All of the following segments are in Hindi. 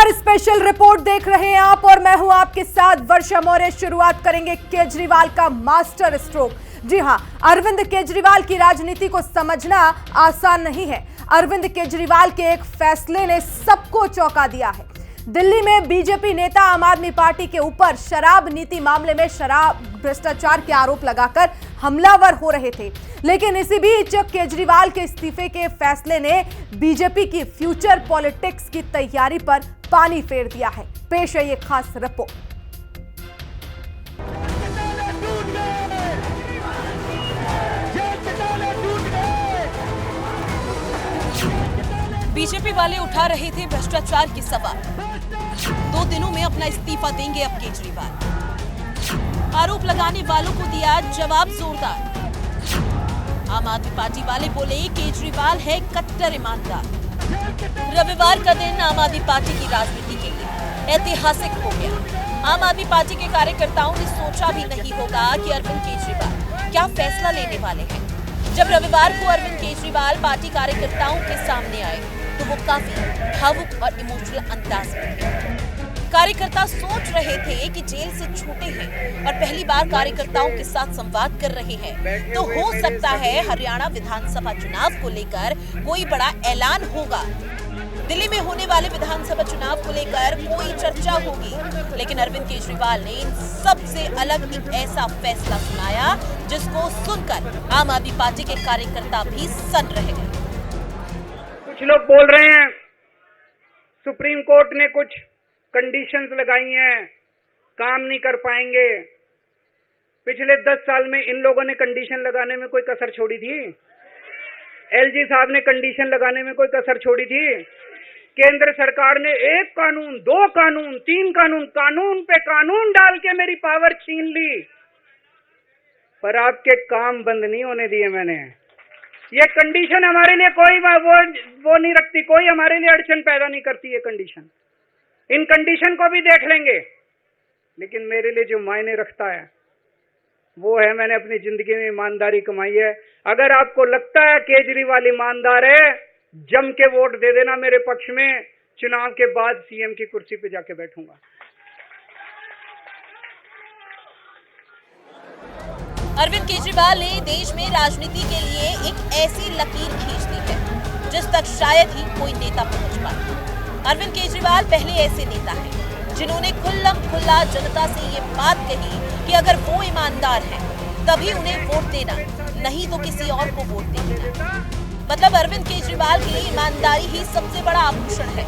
नमस्कार, स्पेशल रिपोर्ट देख रहे हैं आप और मैं हूं आपके साथ वर्षा मौर्य। शुरुआत करेंगे केजरीवाल का मास्टर स्ट्रोक। जी हां, अरविंद केजरीवाल की राजनीति को समझना आसान नहीं है। अरविंद केजरीवाल के एक फैसले ने सबको चौंका दिया है। दिल्ली में बीजेपी नेता आम आदमी पार्टी के ऊपर शराब नीति मामले में शराब भ्रष्टाचार के आरोप लगाकर हमलावर हो रहे थे, लेकिन इसी बीच केजरीवाल के इस्तीफे के फैसले ने बीजेपी की फ्यूचर पॉलिटिक्स की तैयारी पर पानी फेर दिया है। पेश है ये खास रिपोर्ट। बीजेपी वाले उठा रहे थे भ्रष्टाचार की सवाल। 2 दिनों में अपना इस्तीफा देंगे अब केजरीवाल। आरोप लगाने वालों को दिया जवाब जोरदार। आम आदमी पार्टी वाले बोले केजरीवाल है कट्टर ईमानदार। रविवार का दिन आम आदमी पार्टी की राजनीति के लिए ऐतिहासिक हो गया। आम आदमी पार्टी के कार्यकर्ताओं ने सोचा भी नहीं होगा कि अरविंद केजरीवाल क्या फैसला लेने वाले हैं। जब रविवार को अरविंद केजरीवाल पार्टी कार्यकर्ताओं के सामने आए तो वो काफी भावुक और इमोशनल अंदाज में थे। कार्यकर्ता सोच रहे थे कि जेल से छूटे हैं और पहली बार कार्यकर्ताओं के साथ संवाद कर रहे हैं, तो हो सकता है हरियाणा विधानसभा चुनाव को लेकर कोई बड़ा ऐलान होगा। दिल्ली में होने वाले विधानसभा चुनाव को लेकर कोई चर्चा होगी, लेकिन अरविंद केजरीवाल ने इन सबसे अलग एक ऐसा फैसला सुनाया जिसको सुनकर आम आदमी पार्टी के कार्यकर्ता भी सन रह गए। कुछ लोग बोल रहे हैं सुप्रीम कोर्ट ने कुछ कंडीशंस लगाई हैं, काम नहीं कर पाएंगे। पिछले 10 साल में इन लोगों ने कंडीशन लगाने में कोई कसर छोड़ी थी? एलजी साहब ने कंडीशन लगाने में कोई कसर छोड़ी थी? केंद्र सरकार ने 1 कानून, 2 कानून, 3 कानून, कानून पे कानून डाल के मेरी पावर छीन ली, पर आपके काम बंद नहीं होने दिए मैंने। ये कंडीशन हमारे लिए कोई वो नहीं रखती, कोई हमारे लिए अड़चन पैदा नहीं करती ये कंडीशन। इन कंडीशन को भी देख लेंगे, लेकिन मेरे लिए जो मायने रखता है वो है मैंने अपनी जिंदगी में ईमानदारी कमाई है। अगर आपको लगता है केजरीवाल ईमानदार है, जम के वोट दे देना मेरे पक्ष में। चुनाव के बाद सीएम की कुर्सी पे जाके बैठूंगा। अरविंद केजरीवाल ने देश में राजनीति के लिए एक ऐसी लकीर खींच दी है जिस तक शायद ही कोई नेता पहुंच पाए। अरविंद केजरीवाल पहले ऐसे नेता हैं जिन्होंने खुल्लम खुल्ला जनता से ये बात कही कि अगर वो ईमानदार हैं तभी उन्हें वोट देना, नहीं तो किसी और को वोट देना। मतलब अरविंद केजरीवाल के लिए ईमानदारी ही सबसे बड़ा आभूषण है।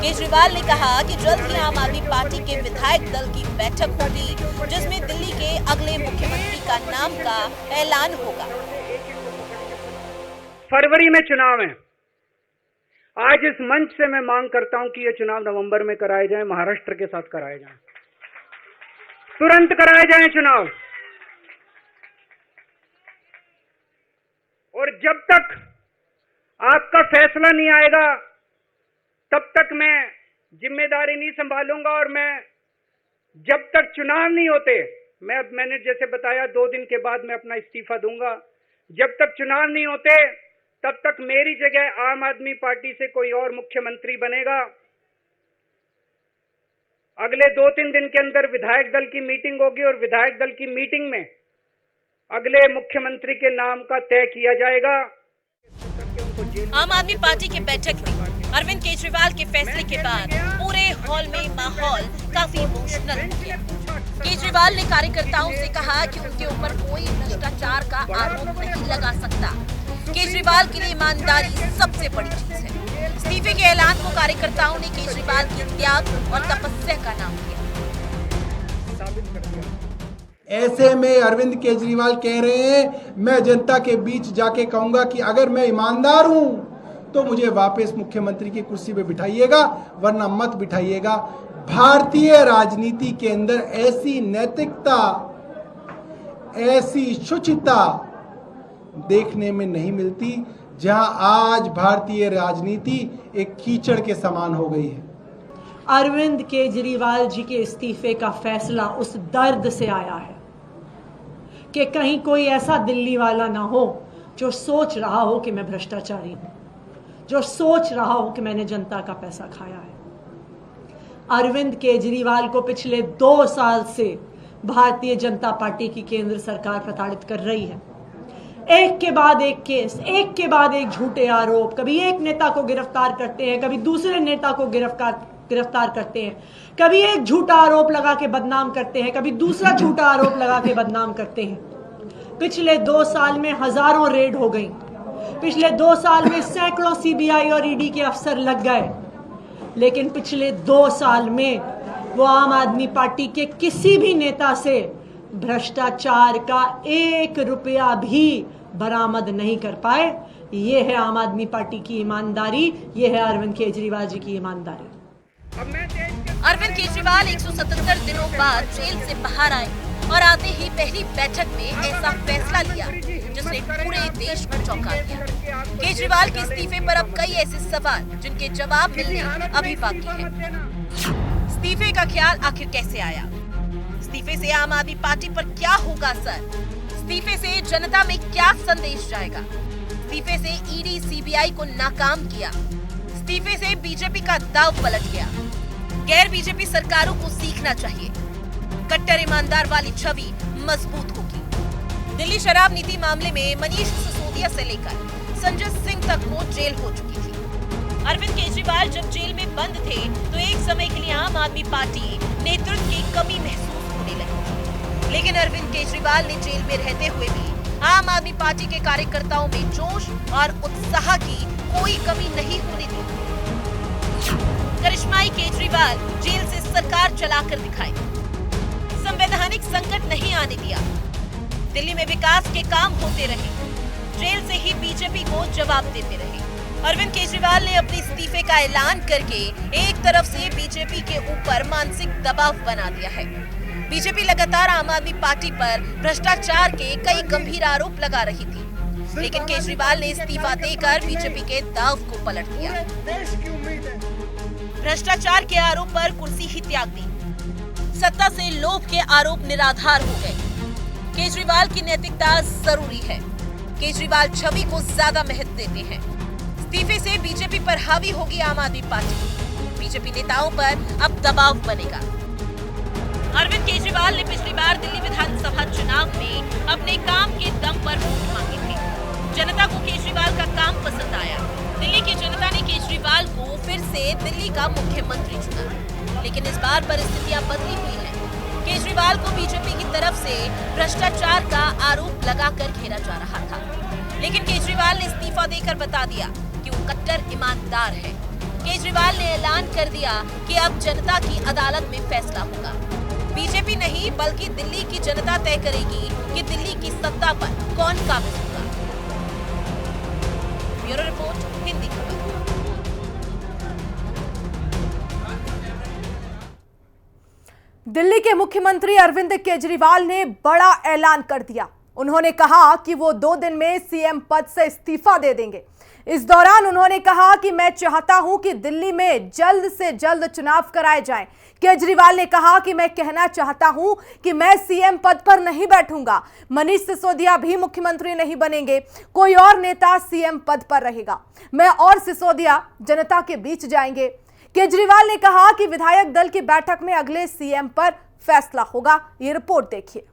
केजरीवाल ने कहा कि जल्द ही आम आदमी पार्टी के विधायक दल की बैठक होगी जिसमें दिल्ली के अगले मुख्यमंत्री का नाम का ऐलान होगा। फरवरी में चुनाव है। आज इस मंच से मैं मांग करता हूं कि ये चुनाव नवंबर में कराए जाएं, महाराष्ट्र के साथ कराए जाएं, तुरंत कराए जाएं चुनाव। और जब तक आपका फैसला नहीं आएगा तब तक मैं जिम्मेदारी नहीं संभालूंगा। और मैं जब तक चुनाव नहीं होते, मैंने जैसे बताया 2 दिन के बाद मैं अपना इस्तीफा दूंगा। जब तक चुनाव नहीं होते तब तक मेरी जगह आम आदमी पार्टी से कोई और मुख्यमंत्री बनेगा। अगले 2-3 दिन के अंदर विधायक दल की मीटिंग होगी और विधायक दल की मीटिंग में अगले मुख्यमंत्री के नाम का तय किया जाएगा। आम आदमी पार्टी की बैठक में अरविंद केजरीवाल के फैसले के बाद पूरे हॉल में माहौल काफी इमोशनल हो गया। केजरीवाल ने कार्यकर्ताओं से कहा कि उनके ऊपर कोई भ्रष्टाचार का आरोप नहीं लगा सकता। केजरीवाल के लिए ईमानदारी सबसे बड़ी चीज है। इस्तीफे के ऐलान को कार्यकर्ताओं ने केजरीवाल की त्याग और तपस्या का नाम दिया। ऐसे में अरविंद केजरीवाल कह रहे हैं मैं जनता के बीच जाके कहूंगा कि अगर मैं ईमानदार हूं तो मुझे वापस मुख्यमंत्री की कुर्सी पे बिठाइएगा, वरना मत बिठाइएगा। भारतीय राजनीति के अंदर ऐसी नैतिकता, ऐसी शुचिता देखने में नहीं मिलती, जहां आज भारतीय राजनीति एक कीचड़ के समान हो गई है। अरविंद केजरीवाल जी के इस्तीफे का फैसला उस दर्द से आया है कि कहीं कोई ऐसा दिल्ली वाला ना हो जो सोच रहा हो कि मैं भ्रष्टाचारी हूं, जो सोच रहा हो कि मैंने जनता का पैसा खाया है। अरविंद केजरीवाल को पिछले 2 साल से भारतीय जनता पार्टी की केंद्र सरकार प्रताड़ित कर रही है। एक के बाद एक केस, एक के बाद एक झूठे आरोप, कभी एक नेता को गिरफ्तार करते हैं, कभी दूसरे नेता को गिरफ्तार करते हैं, कभी एक झूठा आरोप लगा के बदनाम करते हैं, कभी दूसरा झूठा आरोप लगा के बदनाम करते हैं। पिछले 2 साल में हजारों रेड हो गई, पिछले 2 साल में सैकड़ों सीबीआई और ईडी के अफसर लग गए, लेकिन पिछले 2 साल में वो आम आदमी पार्टी के किसी भी नेता से भ्रष्टाचार का 1 रुपया भी बरामद नहीं कर पाए। ये है आम आदमी पार्टी की ईमानदारी, ये है अरविंद केजरीवाल जी की ईमानदारी। अरविंद केजरीवाल 177 दिनों बाद जेल से बाहर आए और आते ही पहली बैठक में ऐसा फैसला लिया जिसने पूरे देश को चौंका दिया। केजरीवाल के इस्तीफे पर अब कई ऐसे सवाल जिनके जवाब मिलने अभी बाकी है। इस्तीफे का ख्याल आखिर कैसे आया? इस्तीफे से आम आदमी पार्टी पर क्या होगा असर? इस्तीफे से जनता में क्या संदेश जाएगा? इस्तीफे से ईडी सीबीआई को नाकाम किया, इस्तीफे से बीजेपी का दांव पलट गया। गैर बीजेपी सरकारों को सीखना चाहिए, कट्टर ईमानदार वाली छवि मजबूत होगी। दिल्ली शराब नीति मामले में मनीष सिसोदिया से लेकर संजय सिंह तक को जेल हो चुकी थी। अरविंद केजरीवाल जब जेल में बंद थे तो एक समय के लिए आम आदमी पार्टी नेतृत्व की कमी महसूस होने लगी, लेकिन अरविंद केजरीवाल ने जेल में रहते हुए भी आम आदमी पार्टी के कार्यकर्ताओं में जोश और उत्साह की कोई कमी नहीं होने दी। करिश्माई केजरीवाल जेल से सरकार चलाकर दिखाए, संवैधानिक संकट नहीं आने दिया, दिल्ली में विकास के काम होते रहे, जेल से ही बीजेपी को जवाब देते रहे। अरविंद केजरीवाल ने अपने इस्तीफे का ऐलान करके एक तरफ से बीजेपी के ऊपर मानसिक दबाव बना दिया है। बीजेपी लगातार आम आदमी पार्टी पर भ्रष्टाचार के कई गंभीर आरोप लगा रही थी, लेकिन केजरीवाल ने इस्तीफा देकर बीजेपी के दांव को पलट दिया। भ्रष्टाचार के आरोप पर कुर्सी ही त्याग दी, सत्ता से लोभ के आरोप निराधार हो गए। केजरीवाल की नैतिकता जरूरी है, केजरीवाल छवि को ज्यादा महत्व देते हैं। इस्तीफे से बीजेपी पर हावी होगी आम आदमी पार्टी, बीजेपी नेताओं पर अब दबाव बनेगा। अरविंद केजरीवाल ने पिछली बार दिल्ली विधानसभा चुनाव में अपने काम के दम पर वोट मांगे थे। जनता को केजरीवाल का काम पसंद आया, दिल्ली की जनता ने केजरीवाल को फिर से दिल्ली का मुख्यमंत्री चुना, लेकिन इस बार परिस्थितियां बदली हुई हैं। केजरीवाल को बीजेपी की तरफ से भ्रष्टाचार का आरोप लगाकर घेरा जा रहा था, लेकिन केजरीवाल ने इस्तीफा देकर बता दिया कि वो कट्टर ईमानदार है। केजरीवाल ने ऐलान कर दिया कि अब जनता की अदालत में फैसला होगा। बीजेपी नहीं बल्कि दिल्ली की जनता तय करेगी कि दिल्ली की सत्ता पर कौन काबिज होगा। ब्यूरो रिपोर्ट, हिंदी खबर। दिल्ली के मुख्यमंत्री अरविंद केजरीवाल ने बड़ा ऐलान कर दिया। उन्होंने कहा कि वो 2 दिन में सीएम पद से इस्तीफा दे देंगे। इस दौरान उन्होंने कहा कि मैं चाहता हूं कि दिल्ली में जल्द से जल्द चुनाव कराए जाएं। केजरीवाल ने कहा कि मैं कहना चाहता हूं कि मैं सीएम पद पर नहीं बैठूंगा, मनीष सिसोदिया भी मुख्यमंत्री नहीं बनेंगे, कोई और नेता सीएम पद पर रहेगा, मैं और सिसोदिया जनता के बीच जाएंगे। केजरीवाल ने कहा कि विधायक दल की बैठक में अगले सीएम पर फैसला होगा। ये रिपोर्ट देखिए।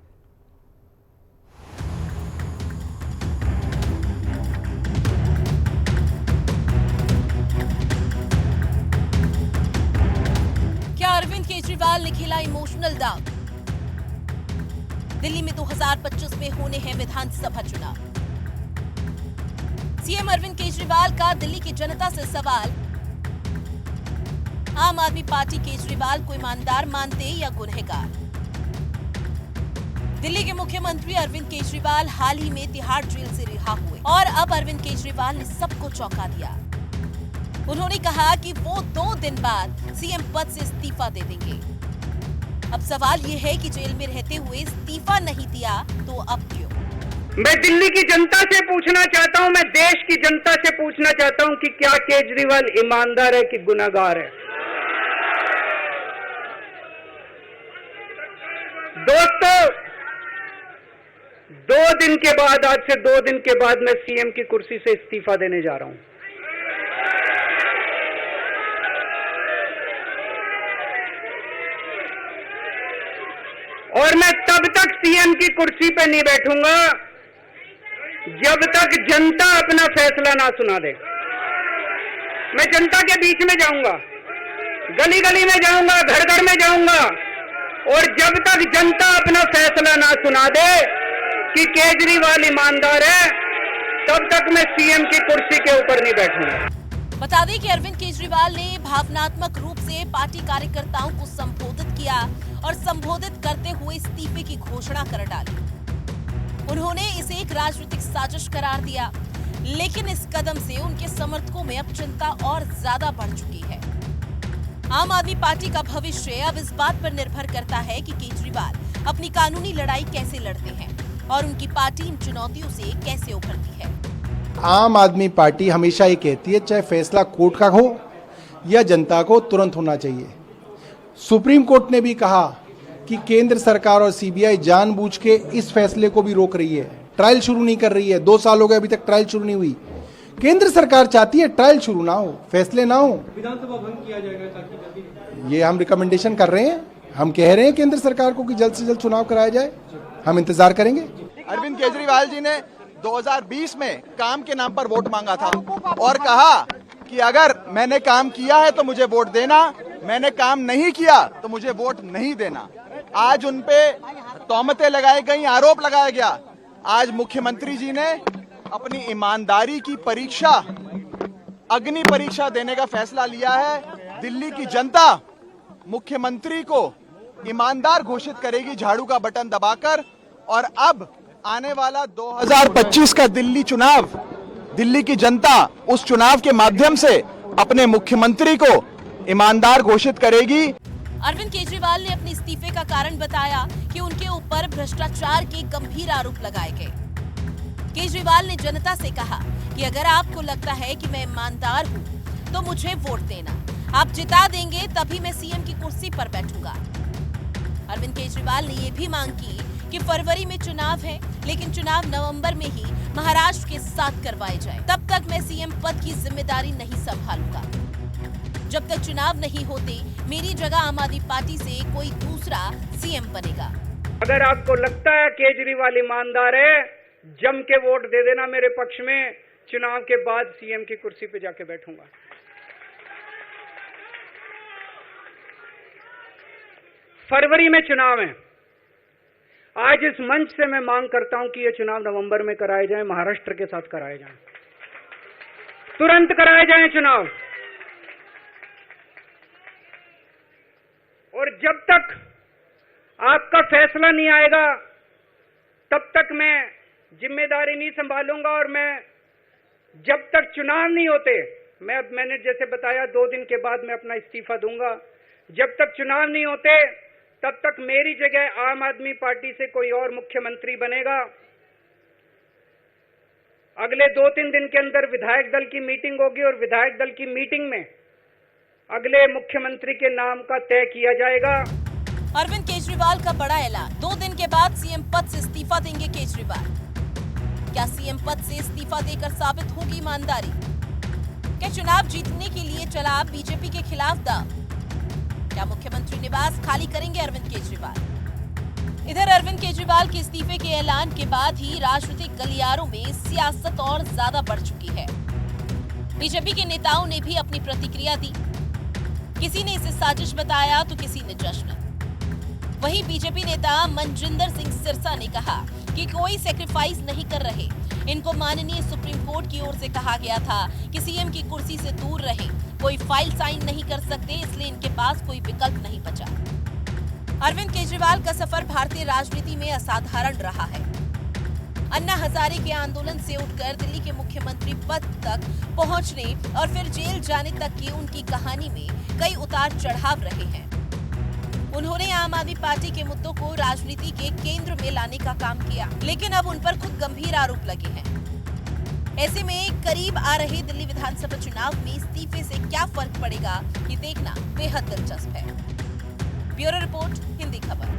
क्या अरविंद केजरीवाल ने खेला इमोशनल दांव? दिल्ली में 2025 में होने हैं विधानसभा चुनाव। सीएम अरविंद केजरीवाल का दिल्ली की जनता से सवाल, आम आदमी पार्टी केजरीवाल को ईमानदार मानते या गुनहगार? दिल्ली के मुख्यमंत्री अरविंद केजरीवाल हाल ही में तिहाड़ जेल से रिहा हुए और अब अरविंद केजरीवाल ने सबको चौंका दिया। उन्होंने कहा कि वो 2 दिन बाद सीएम पद से इस्तीफा दे देंगे। अब सवाल ये है कि जेल में रहते हुए इस्तीफा नहीं दिया तो अब क्यों? मैं दिल्ली की जनता से पूछना चाहता हूं, मैं देश की जनता से पूछना चाहता हूं कि क्या केजरीवाल ईमानदार है कि गुनहगार है? दोस्तों, 2 दिन के बाद, आज से 2 दिन के बाद मैं सीएम की कुर्सी से इस्तीफा देने जा रहा हूं। और मैं तब तक सीएम की कुर्सी पे नहीं बैठूंगा जब तक जनता अपना फैसला ना सुना दे। मैं जनता के बीच में जाऊंगा, गली गली में जाऊंगा, घर घर में जाऊंगा, और जब तक जनता अपना फैसला ना सुना दे कि केजरीवाल ईमानदार है, तब तक मैं सीएम की कुर्सी के ऊपर नहीं बैठूंगा। बता दें कि अरविंद केजरीवाल ने भावनात्मक रूप से पार्टी कार्यकर्ताओं को संबोधित किया और संबोधित करते हुए इस्तीफे की घोषणा कर डाली। उन्होंने इसे एक राजनीतिक साजिश करार दिया, लेकिन इस कदम से उनके समर्थकों में अब चिंता और ज्यादा बढ़ चुकी है। आम आदमी पार्टी का भविष्य अब इस बात पर निर्भर करता है कि केजरीवाल अपनी कानूनी लड़ाई कैसे लड़ते हैं और उनकी पार्टी इन चुनौतियों से कैसे उभरती है। आम आदमी पार्टी हमेशा ये कहती है, चाहे फैसला कोर्ट का हो या जनता को तुरंत होना चाहिए। सुप्रीम कोर्ट ने भी कहा कि केंद्र सरकार और सीबीआई जानबूझ के इस फैसले को भी रोक रही है, ट्रायल शुरू नहीं कर रही है। 2 साल हो गए, अभी तक ट्रायल शुरू नहीं हुई। केंद्र सरकार चाहती है ट्रायल शुरू ना हो, फैसले ना हो, विधानसभा भंग किया जाएगा ताकि ये हम रिकमेंडेशन कर रहे हैं। हम कह रहे हैं केंद्र सरकार को कि जल्द से जल्द चुनाव कराया जाए। हम इंतजार करेंगे। अरविंद केजरीवाल जी ने 2020 में काम के नाम पर वोट मांगा था और कहा कि अगर मैंने काम किया है तो मुझे वोट देना, मैंने काम नहीं किया तो मुझे वोट नहीं देना। आज उनपे तौमतें लगाई गई, आरोप लगाया गया। आज मुख्यमंत्री जी ने अपनी ईमानदारी की परीक्षा, अग्नि परीक्षा देने का फैसला लिया है। दिल्ली की जनता मुख्यमंत्री को ईमानदार घोषित करेगी झाड़ू का बटन दबाकर, और अब आने वाला 2025 का दिल्ली चुनाव, दिल्ली की जनता उस चुनाव के माध्यम से अपने मुख्यमंत्री को ईमानदार घोषित करेगी। अरविंद केजरीवाल ने अपने इस्तीफे का कारण बताया कि उनके ऊपर भ्रष्टाचार के गंभीर आरोप लगाए गए। केजरीवाल ने जनता से कहा कि अगर आपको लगता है कि मैं ईमानदार हूं, तो मुझे वोट देना। आप जिता देंगे तभी मैं सीएम की कुर्सी पर बैठूंगा। अरविंद केजरीवाल ने ये भी मांग की कि फरवरी में चुनाव है, लेकिन चुनाव नवंबर में ही महाराष्ट्र के साथ करवाए जाए। तब तक मैं सीएम पद की जिम्मेदारी नहीं संभालूंगा। जब तक चुनाव नहीं होते, मेरी जगह आम आदमी पार्टी से कोई दूसरा सीएम बनेगा। अगर आपको लगता है केजरीवाल ईमानदार है, जम के वोट दे देना मेरे पक्ष में। चुनाव के बाद सीएम की कुर्सी पे जाके बैठूंगा। फरवरी में चुनाव है। आज इस मंच से मैं मांग करता हूं कि ये चुनाव नवंबर में कराए जाएं, महाराष्ट्र के साथ कराए जाएं, तुरंत कराए जाएं चुनाव। और जब तक आपका फैसला नहीं आएगा, तब तक मैं जिम्मेदारी नहीं संभालूंगा। और मैं जब तक चुनाव नहीं होते, मैंने जैसे बताया 2 दिन के बाद मैं अपना इस्तीफा दूंगा। जब तक चुनाव नहीं होते, तब तक मेरी जगह आम आदमी पार्टी से कोई और मुख्यमंत्री बनेगा। अगले 2-3 दिन के अंदर विधायक दल की मीटिंग होगी और विधायक दल की मीटिंग में अगले मुख्यमंत्री के नाम का तय किया जाएगा। अरविंद केजरीवाल का बड़ा ऐलान, 2 दिन के बाद सीएम पद से इस्तीफा देंगे केजरीवाल। क्या सीएम पद से इस्तीफा देकर साबित होगी ईमानदारी? क्या चुनाव जीतने के लिए चला बीजेपी के खिलाफ दांव? क्या मुख्यमंत्री निवास खाली करेंगे अरविंद केजरीवाल? इधर अरविंद केजरीवाल के इस्तीफे के ऐलान के बाद ही राजनीतिक गलियारों में सियासत और ज्यादा बढ़ चुकी है। बीजेपी के नेताओं ने भी अपनी प्रतिक्रिया दी। किसी ने इसे साजिश बताया तो किसी ने जश्न। वहीं बीजेपी नेता मनजिंदर सिंह सिरसा ने कहा कि कोई सैक्रिफाइस नहीं कर रहे। इनको माननीय सुप्रीम कोर्ट की ओर से कहा गया था कि सीएम की कुर्सी से दूर रहें, कोई फाइल साइन नहीं कर सकते, इसलिए इनके पास कोई विकल्प नहीं बचा। अरविंद केजरीवाल का सफर भारतीय राजनीति में असाधारण रहा है। अन्ना हजारे के आंदोलन से उठकर दिल्ली के मुख्यमंत्री पद तक पहुंचने और फिर जेल जाने तक की उनकी कहानी में कई उतार चढ़ाव रहे हैं। उन्होंने आम आदमी पार्टी के मुद्दों को राजनीति के केंद्र में लाने का काम किया, लेकिन अब उन पर खुद गंभीर आरोप लगे हैं। ऐसे में करीब आ रहे दिल्ली विधानसभा चुनाव में इस्तीफे से क्या फर्क पड़ेगा, ये देखना बेहद दिलचस्प है। ब्यूरो रिपोर्ट, हिंदी खबर।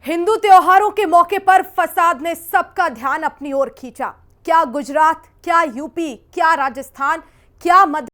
हिंदू त्योहारों के मौके पर फसाद ने सबका ध्यान अपनी ओर खींचा। क्या गुजरात, क्या यूपी, क्या राजस्थान, क्या मध्य